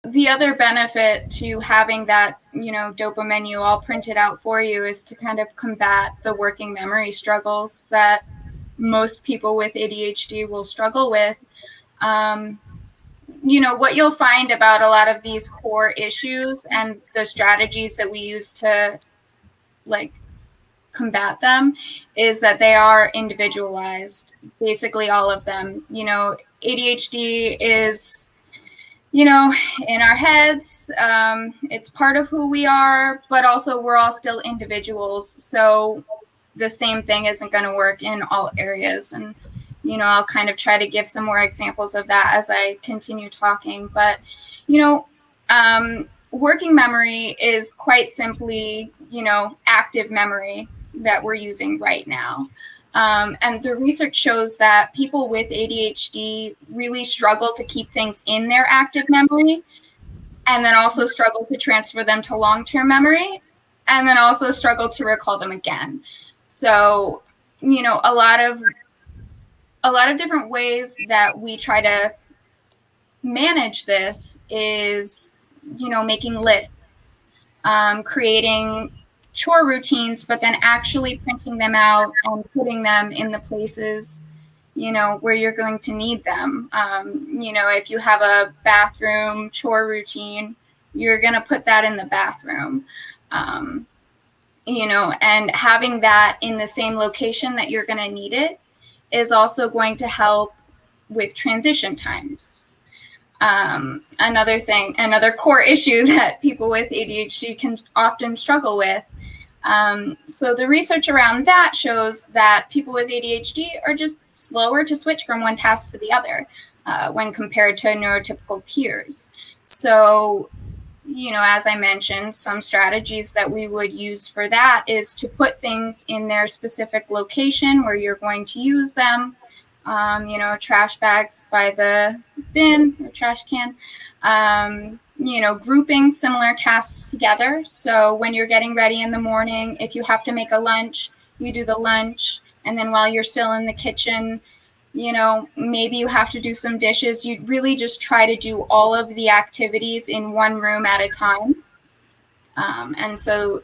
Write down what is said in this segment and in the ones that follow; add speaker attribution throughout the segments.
Speaker 1: the other benefit to having that, DOPA menu all printed out for you is to kind of combat the working memory struggles that most people with ADHD will struggle with. What you'll find about a lot of these core issues and the strategies that we use to combat them is that they are individualized, basically all of them. ADHD is, in our heads, it's part of who we are, but also we're all still individuals. So the same thing isn't going to work in all areas. And, I'll kind of try to give some more examples of that as I continue talking. But, working memory is quite simply, active memory that we're using right now. And the research shows that people with ADHD really struggle to keep things in their active memory, and then also struggle to transfer them to long-term memory, and then also struggle to recall them again. So, a lot of different ways that we try to manage this is, making lists, creating chore routines, but then actually printing them out and putting them in the places, where you're going to need them. If you have a bathroom chore routine, you're going to put that in the bathroom. And having that in the same location that you're going to need it is also going to help with transition times. Another core issue that people with ADHD can often struggle with. So the research around that shows that people with ADHD are just slower to switch from one task to the other when compared to neurotypical peers. So, as I mentioned, some strategies that we would use for that is to put things in their specific location where you're going to use them. Trash bags by the bin or trash can. Grouping similar tasks together. So when you're getting ready in the morning, if you have to make a lunch, you do the lunch. And then while you're still in the kitchen, maybe you have to do some dishes. You really just try to do all of the activities in one room at a time. And so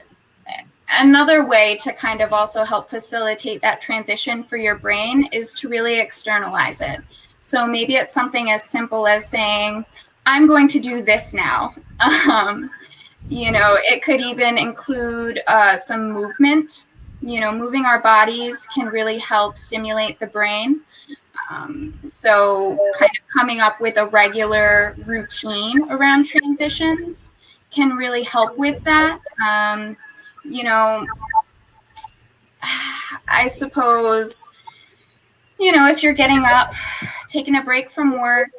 Speaker 1: another way to kind of also help facilitate that transition for your brain is to really externalize it. So maybe it's something as simple as saying, I'm going to do this now. It could even include some movement. Moving our bodies can really help stimulate the brain. So kind of coming up with a regular routine around transitions can really help with that. I suppose, if you're getting up, taking a break from work,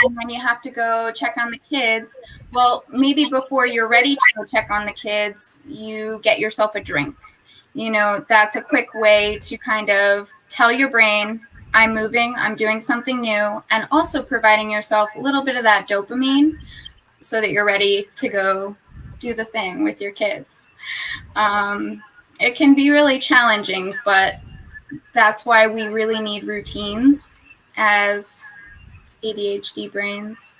Speaker 1: and then you have to go check on the kids, well, maybe before you're ready to go check on the kids, you get yourself a drink. That's a quick way to kind of tell your brain, I'm moving, I'm doing something new, and also providing yourself a little bit of that dopamine so that you're ready to go do the thing with your kids. It can be really challenging, but that's why we really need routines as ADHD brains.